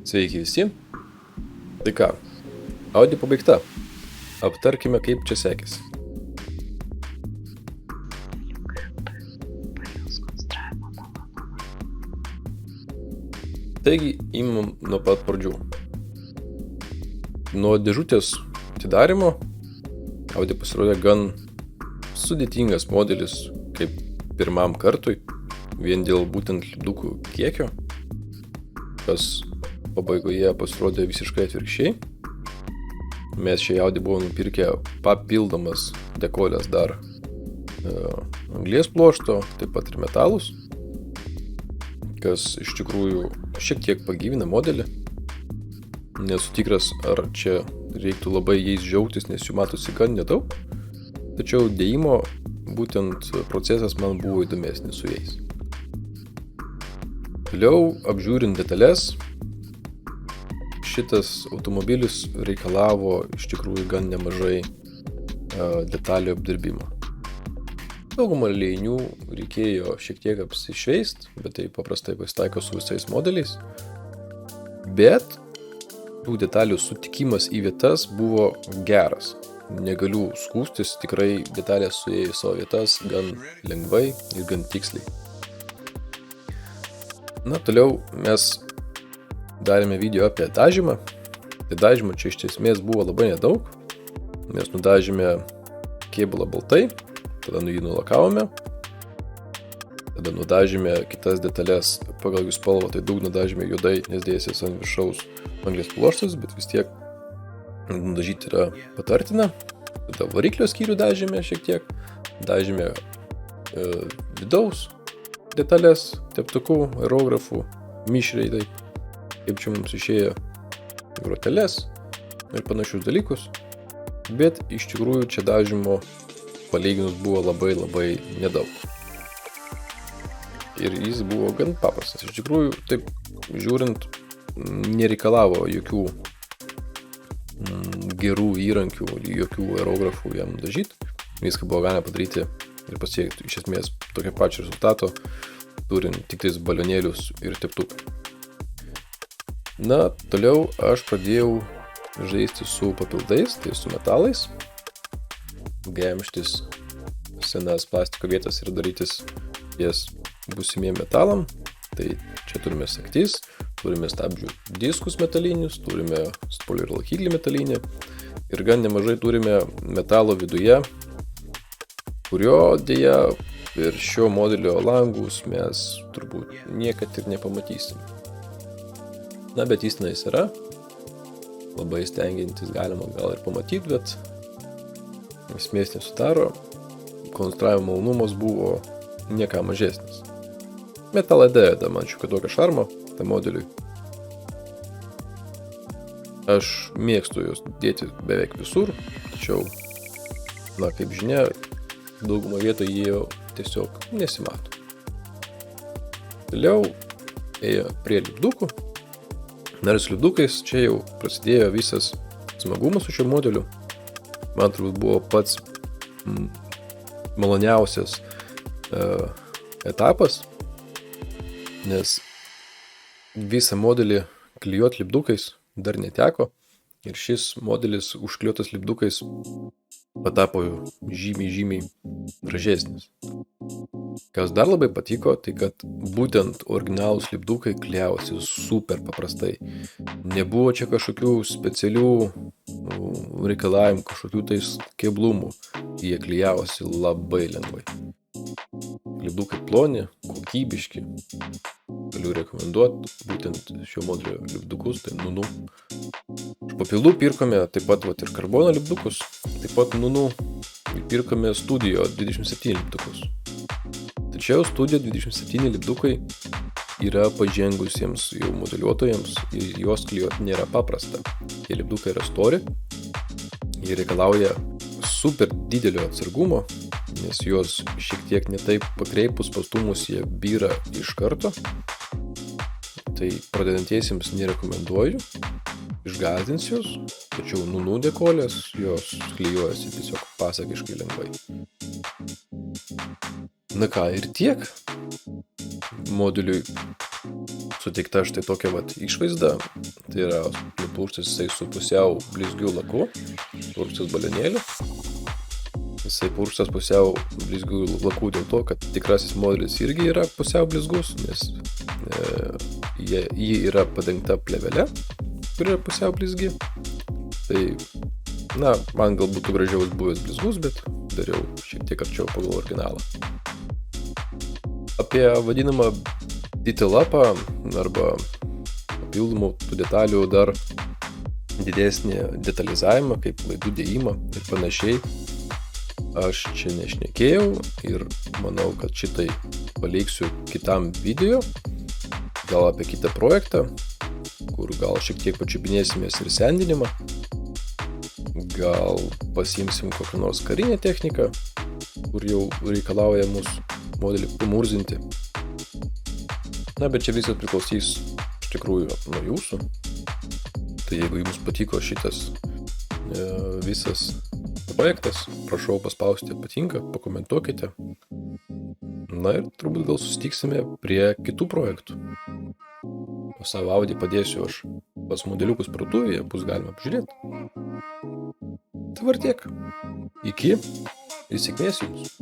Sveiki visi. Tai ką, Audi pabaigta. Aptarkime, kaip čia sekėsi. Taigi, imam nuo pat pradžių. Nuo dėžutės atidarimo Audi pasirodė gan sudėtingas modelis kaip pirmam kartui, vien dėl būtent lipdukų kiekio, kas pabaigoje pasirodė visiškai atvirkščiai. Mes šiai Audi buvome nupirkę papildomas dekolės dar anglies pluošto, taip pat ir metalus, kas iš tikrųjų šiek tiek pagyvina modelį. Nesu tikras, ar čia reiktų labai jais džiaugtis, nes jų matosi gan nedaug, tačiau dėjimo būtent procesas man buvo įdomesnis su jais. Toliau, apžiūrint detalės, šitas automobilis reikalavo iš tikrųjų gan nemažai detalių apdirbimo. Daugumą liejinių reikėjo šiek tiek apsišveist, bet tai paprastai pasitaiko su visais modeliais. Bet tų detalių sutikimas į vietas buvo geras. Negaliu skųstis, tikrai detalės suėjo į savo vietas gan lengvai ir gan tiksliai. Na, toliau mes darėme video apie dažymą. Tai dažymo čia iš esmės buvo labai nedaug. Mes nudažėme kėbulą baltai, tada jį nulakavome, tada nudažėme kitas detalės pagal jų spalvą, tai daug nudažėme juodai, nes dėsis ant viršaus anglies pluoštas, bet vis tiek nudažyti yra patartina. Tada variklio skyrių dažėme šiek tiek, dažėme vidaus detalės, teptukų, aerografų, mišriai taip, kaip čia mums išėjo groteles ir panašius dalykus, bet iš tikrųjų čia dažymo palyginus buvo labai nedaug. Ir jis buvo gan paprastas. Iš tikrųjų, taip žiūrint, nereikalavo jokių gerų įrankių, jokių aerografų jam dažyti. Viską buvo galima padaryti ir pasiekti iš esmės tokio pačio rezultato, turint tik tais balionėlius ir teptuką. Na, toliau aš pradėjau žaisti su papildais, tai su metalais, gemštis senas plastiko vietas ir darytis jas būsimiem metalam. Tai čia turime sagtis, turime stabdžių diskus metalinius, turime spoilerio lakiklį metalinį ir gan nemažai turime metalo viduje, kurio dėja per šio modelio langus mes turbūt niekad ir nepamatysim. Na, bet jis tenais yra, labai stengiantis galima gal ir pamatyti, bet esmės nesudaro, konstravimo malonumas buvo nieką mažesnis. Metalai dėda man šiokio tokio šarmo tam modeliui. Aš mėgstu juos dėti beveik visur, tačiau, na, kaip žinia, daugumą vietų jie jau tiesiog nesimato. Toliau ėjo prie lipdukų. Na ir su lipdukais čia jau prasidėjo visas smagumas su šiuo modeliu. Man turbūt buvo pats maloniausias etapas, nes visą modelį klijuot lipdukais dar neteko ir šis modelis užklijuotas lipdukais patapo žymiai gražesnis. Kas dar labai patiko, tai kad būtent originalūs lipdukai klijavosi super paprastai. Nebuvo čia kažkokių specialių reikalavimų, kažkokių tais keblumų. Jie klijavosi labai lengvai. Lipdukai ploni, kokybiški. Galiu rekomenduoti būtent šio modelio lipdukus, tai Nunu. Iš papildų pirkome taip pat ir karbono lipdukus, taip pat Nunu pirkome Studio 27 lipdukus. Tačiau Studio 27 lipdukai yra pažengusiems jau modeliuotojams ir juos klijuoti nėra paprasta. Tie lipdukai yra stori, jie reikalauja super didelio atsargumo, nes juos šiek tiek netaip pakreipus pastumus jie byra iš karto. Tai pradedantiesiems nerekomenduoju, išgąsdins jūs, tačiau Nunu dekolės jos klijuojasi tiesiog pasakiškai lengvai. Na ką, ir tiek. Modeliui suteikta štai tokia išvaizda. Tai yra plūkštas jisai su pusiau blizgiu laku, plūkštas balionėliu. Jisai plūkštas pusiau blizgiu laku dėl to, kad tikrasis modelis irgi yra pusiau blizgus, nes jį yra padengta plėvele, kuri yra pusiau blizgi. Tai, man gal būtų gražiau buvęs blizgus, bet dariau šiek tiek arčiau pagal originalą. Apie vadinamą detail upą arba papildomų tų detalių dar didesnį detalizavimą, kaip laidų dėjimą ir panašiai, aš čia nešnekėjau ir manau, kad šitai paliksiu kitam video, gal apie kitą projektą, kur gal šiek tiek pačiupinėsimės ir sendinimą, gal pasiimsim kokią nors karinę techniką, kur jau reikalauja mūsų modelį pamurzinti. Bet čia visas priklausys iš tikrųjų nuo jūsų. Tai jeigu jums patiko šitas visas projektas, prašau paspausti patinka, pakomentuokite. Ir turbūt gal susitiksime prie kitų projektų. O savo audį padėsiu aš pas modeliukus parduotuvėje, bus galima apžiūrėti. Tai var tiek. Iki ir sėkmės jums.